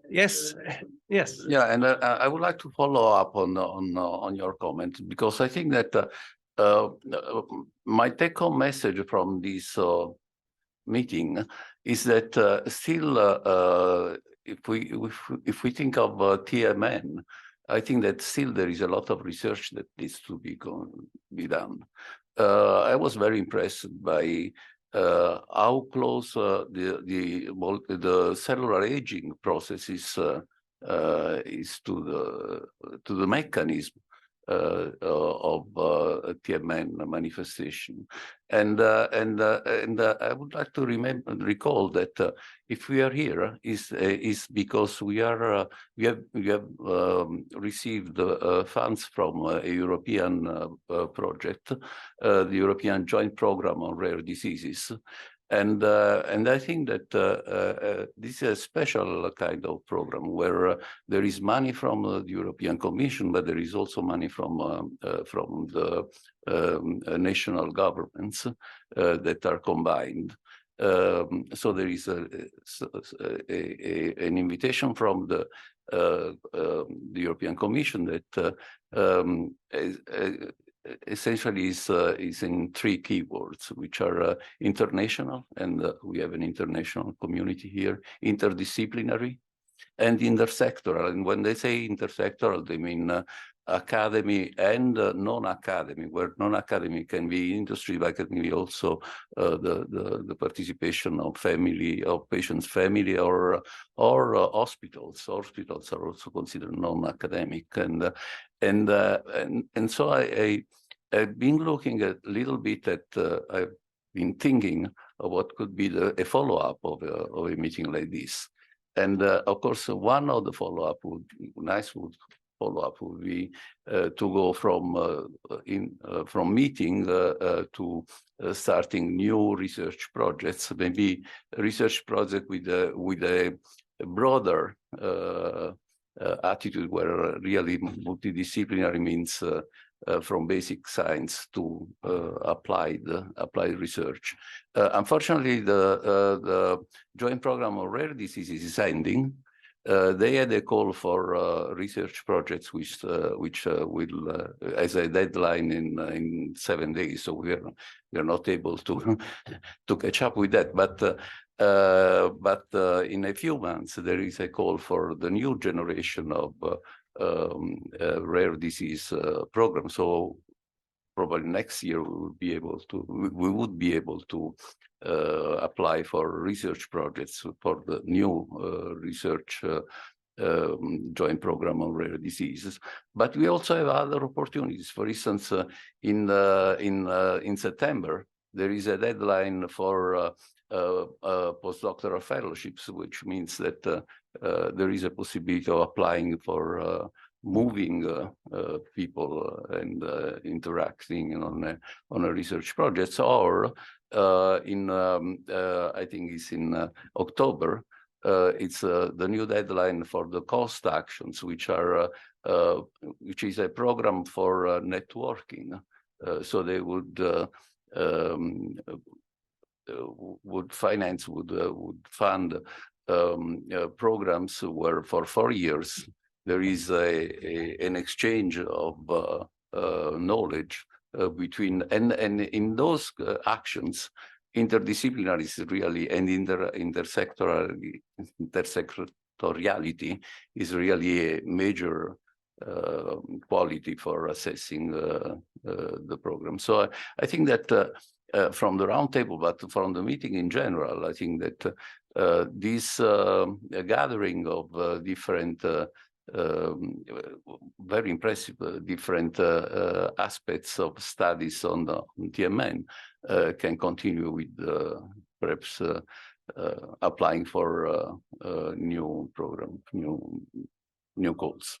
Yes. Yeah, and I would like to follow up on your comment, because I think that my take-home message from this meeting is that still, if we think of TMN, I think that still there is a lot of research that needs to be done. I was very impressed by how close the cellular aging process is to the mechanism of TMN manifestation, and I would like to recall that if we are here is because we have received funds from a European project, the European Joint Program on Rare Diseases. And I think that this is a special kind of program where there is money from the European Commission, but there is also money from the national governments that are combined. So there is an invitation from the European Commission that essentially is in 3 keywords, which are international, and we have an international community here, interdisciplinary, and intersectoral. And when they say intersectoral, they mean academy and non-academy, where non-academy can be industry, but can be also the participation of family, of patients' family, or hospitals. Hospitals are also considered non-academic, and so I've been looking a little bit at. I've been thinking of what could be a follow-up of a meeting like this. And of course, one of the follow-up would be to go from meeting to starting new research projects, maybe a research project with a broader attitude, where really multidisciplinary means from basic science to applied research. Unfortunately, the joint program of rare diseases is ending. They had a call for research projects, which will as a deadline in 7 days. So we are not able to to catch up with that. But in a few months there is a call for the new generation of rare disease program. So probably next year we would be able to apply for research projects for the new research joint program on rare diseases. But we also have other opportunities. For instance, in September there is a deadline for postdoctoral fellowships, which means that there is a possibility of applying for moving people and interacting on a research project. Or I think it's in October, it's the new deadline for the cost actions, which is a program for networking. So they would fund programs where for 4 years there is an exchange of knowledge between, and in those actions, interdisciplinary is really, and intersectoriality is really a major quality for assessing the program. So I think that from the roundtable, but from the meeting in general, I think that this gathering of different, very impressive, different aspects of studies on TMN can continue with perhaps applying for new program, new goals.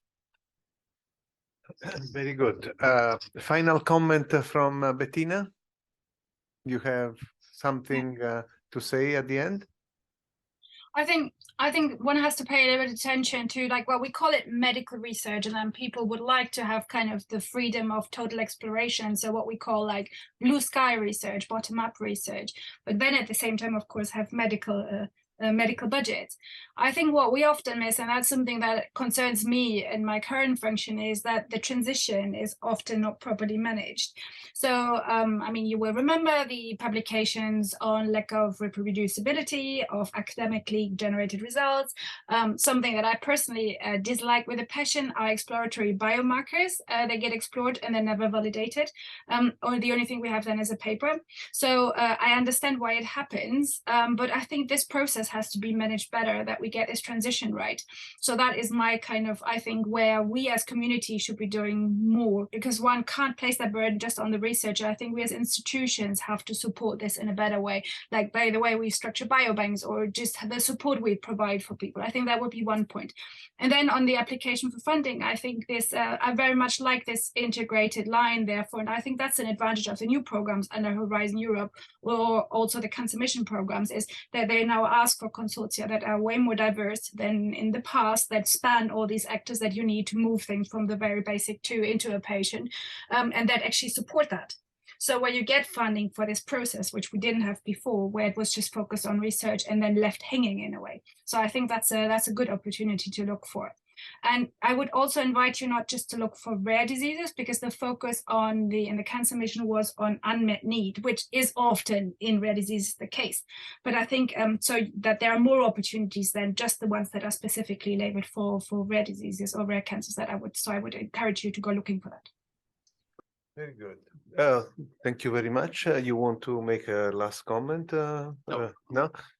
Very good. Final comment from Bettina? You have something to say at the end? I think one has to pay a little bit of attention to, like, well, we call it medical research, and then people would like to have kind of the freedom of total exploration. So what we call like blue sky research, bottom up research, but then at the same time, of course, have medical budgets. I think what we often miss, and that's something that concerns me in my current function, is that the transition is often not properly managed. So, I mean, you will remember the publications on lack of reproducibility of academically generated results. Something that I personally dislike with a passion are exploratory biomarkers. They get explored and they're never validated. Or the only thing we have then is a paper. So I understand why it happens, but I think this process has to be managed better, that we get this transition right. So that is my kind of, I think, where we as community should be doing more, because one can't place that burden just on the researcher. I think we as institutions have to support this in a better way, like by the way we structure biobanks, or just the support we provide for people. I think that would be one point. And then on the application for funding, I think this, I very much like this integrated line therefore, and I think that's an advantage of the new programs under Horizon Europe, or also the cancer mission programs, is that they now ask for consortia that are way more diverse than in the past, that span all these actors that you need to move things from the very basic into a patient, and that actually support that. So where you get funding for this process, which we didn't have before, where it was just focused on research and then left hanging in a way. So I think that's a good opportunity to look for. And I would also invite you not just to look for rare diseases, because the focus in the cancer mission was on unmet need, which is often in rare diseases the case. But I think so that there are more opportunities than just the ones that are specifically labeled for rare diseases or rare cancers that I would encourage you to go looking for that. Very good. Thank you very much. You want to make a last comment? No?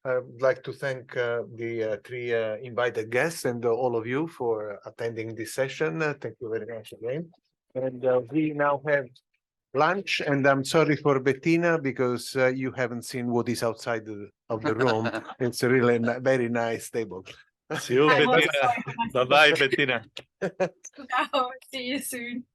I would like to thank the three invited guests and all of you for attending this session. Thank you very much again. And we now have lunch, and I'm sorry for Bettina because you haven't seen what is outside of the room. It's a really very nice table. See you, Bettina. Bye-bye, Bettina. No, see you soon.